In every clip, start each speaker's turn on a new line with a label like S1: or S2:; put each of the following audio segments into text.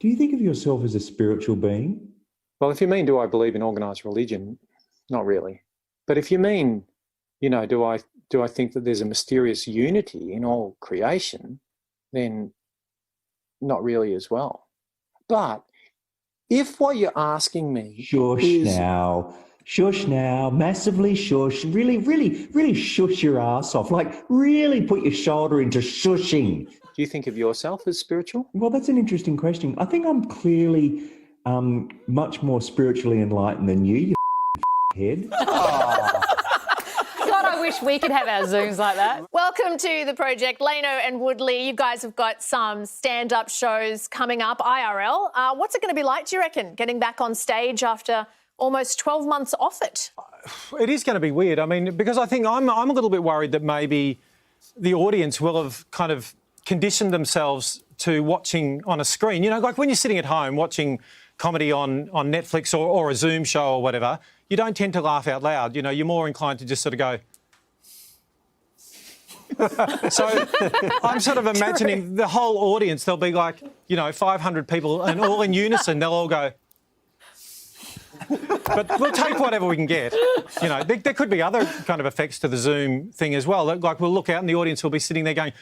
S1: Do you think of yourself as a spiritual being?
S2: Well, if you mean, do I believe in organised religion? Not really. But if you mean, do I think that there's a mysterious unity in all creation, then not really as well. But if what you're asking me
S1: Shush now, massively shush, really, really, really shush your ass off, like really put your shoulder into shushing.
S2: Do you think of yourself as spiritual?
S1: Well, that's an interesting question. I think I'm clearly much more spiritually enlightened than you head.
S3: God, I wish we could have our Zooms like that. Welcome to the project, Lano and Woodley. You guys have got some stand-up shows coming up, IRL. What's it going to be like, do you reckon, getting back on stage after almost 12 months off it?
S2: It is going to be weird. I mean, because I think I'm a little bit worried that maybe the audience will have kind of conditioned themselves to watching on a screen. Like when you're sitting at home watching comedy on Netflix or a Zoom show or whatever, you don't tend to laugh out loud. You're more inclined to just sort of go... So I'm sort of imagining the whole audience, there'll be like, 500 people and all in unison, they'll all go... But we'll take whatever we can get. There could be other kind of effects to the Zoom thing as well. Like we'll look out and the audience will be sitting there going...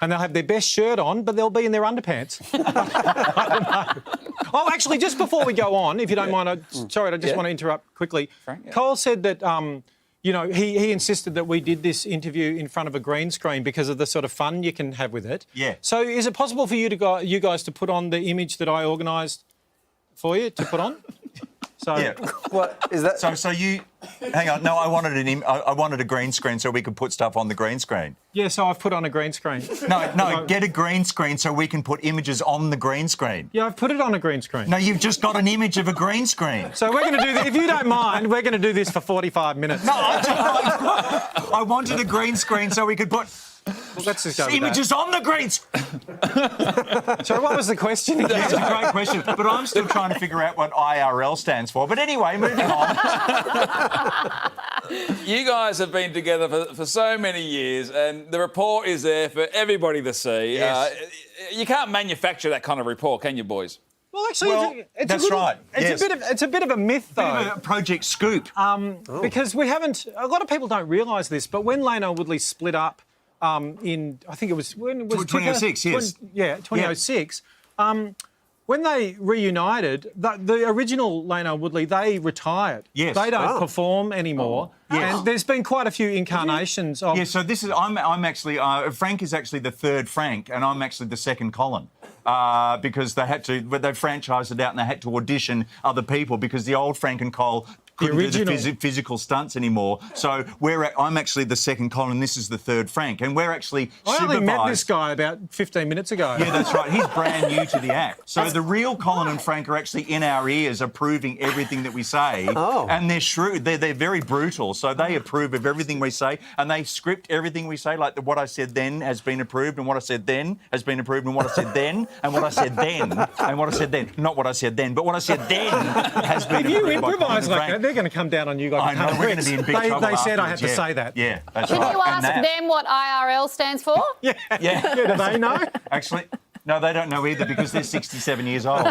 S2: And they'll have their best shirt on, but they'll be in their underpants. I don't know. Oh, actually, just before we go on, if you don't mind, I just want to interrupt quickly. Frank, Cole said that, he insisted that we did this interview in front of a green screen because of the sort of fun you can have with it. Yeah. So is it possible for you guys to put on the image that I organised for you to put on? So,
S4: yeah. What is that? So you, hang on. No, I wanted a green screen so we could put stuff on the green screen.
S2: Yeah, so I've put on a green screen.
S4: No, get a green screen so we can put images on the green screen.
S2: Yeah, I've put it on a green screen.
S4: No, you've just got an image of a green screen.
S2: So we're going to do this, if you don't mind, we're going to do this for 45 minutes.
S4: No, I wanted a green screen so we could put...
S2: Well, let's just go with
S4: images
S2: that.
S4: on the green screen.
S2: Sorry, what was the question again?
S4: It's a great question, but I'm still trying to figure out what IRL stands for. But anyway, moving on.
S5: You guys have been together for so many years, and the report is there for everybody to see. Yes. You can't manufacture that kind of report, can you, boys?
S2: Well, actually,
S4: that's right.
S2: It's a bit of a myth, though.
S4: Bit of a project scoop.
S2: Because we haven't... A lot of people don't realise this, but when Lano and Woodley split up in... I think it was... When it was
S4: 2006, yes.
S2: 2006. When they reunited, the original Lano and Woodley, they retired.
S4: Yes.
S2: They don't perform anymore. Yes. And there's been quite a few incarnations of...
S4: Yeah, so this is... I'm actually... Frank is actually the third Frank, and I'm actually the second Colin. Because they franchised it out and they had to audition other people because the old Frank and Cole couldn't do the physical stunts anymore. So I'm actually the second Colin, this is the third Frank, and we're actually
S2: I only met this guy about 15 minutes ago.
S4: Yeah, that's right. He's brand new to the act. So the real Colin and Frank are actually in our ears approving everything that we say. Oh. And they're shrewd. They're very brutal. So they approve of everything we say and they script everything we say, like what I said then has been approved and what I said then has been approved and what I said then and what I said then and what I said then. Not what I said then, but what I said then has been approved.
S2: If you improvise like that, they're going to come down on you like
S4: I know, we're going to be in big trouble.
S2: They said I had to say that.
S4: Yeah, that's right.
S3: Can you ask them what IRL stands for?
S2: Yeah. Do they know?
S4: Actually, no, they don't know either because they're 67 years old.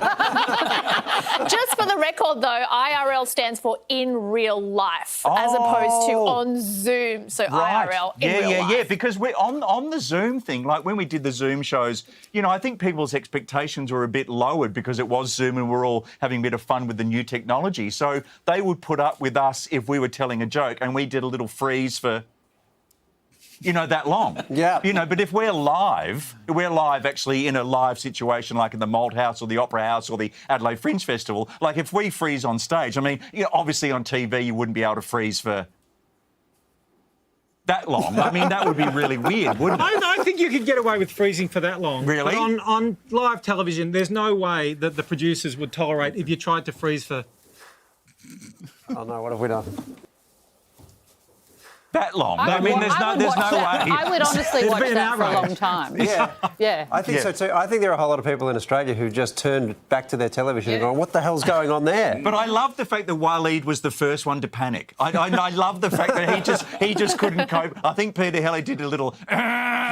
S3: Just for the record, though, IRL stands for in real life as opposed to on Zoom. So
S4: right.
S3: IRL in real life.
S4: Yeah, because we're on the Zoom thing, like when we did the Zoom shows, I think people's expectations were a bit lowered because it was Zoom and we're all having a bit of fun with the new technology. So they would put up with us if we were telling a joke and we did a little freeze for... that long. Yeah. But if we're live actually in a live situation like in the Malt House or the Opera House or the Adelaide Fringe Festival, like if we freeze on stage, I mean, obviously on TV you wouldn't be able to freeze for that long. I mean, that would be really weird, wouldn't it?
S2: I think you could get away with freezing for that long.
S4: Really?
S2: But on live television, there's no way that the producers would tolerate if you tried to freeze for...
S6: Oh, no, what have we done?
S4: That long? There's no way.
S3: I would honestly watch that for a long time.
S6: Yeah. I think so too. I think there are a whole lot of people in Australia who just turned back to their television and gone, what the hell's going on there?
S4: But I love the fact that Waleed was the first one to panic. I love the fact that he just couldn't cope. I think Peter Helly did a little...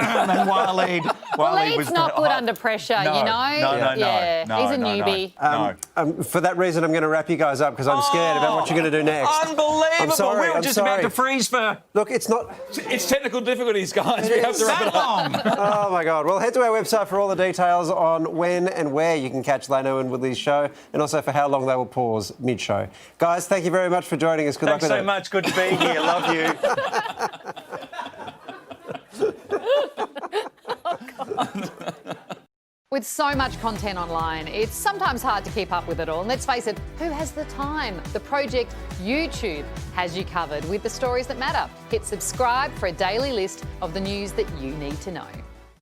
S4: and Waleed
S3: Waleed's
S4: was
S3: not good under pressure,
S4: No,
S3: you know?
S4: no,
S3: Yeah,
S4: no,
S3: he's a
S4: no,
S3: newbie.
S6: For that reason, I'm going to wrap you guys up because I'm scared about what you're going to do next.
S4: Unbelievable.
S6: I'm sorry,
S4: we were
S6: I'm
S4: just
S6: sorry.
S4: about to freeze for...
S6: Look, it's not...
S5: It's technical difficulties, guys. We have to wrap it up.
S6: Oh, my God. Well, head to our website for all the details on when and where you can catch Lano and Woodley's show and also for how long they will pause mid-show. Guys, thank you very much for joining us. Good luck with it.
S4: Thanks so much. Good to be here. Love you.
S3: With so much content online, it's sometimes hard to keep up with it all. And let's face it, who has the time? The Project YouTube has you covered with the stories that matter. Hit subscribe for a daily list of the news that you need to know.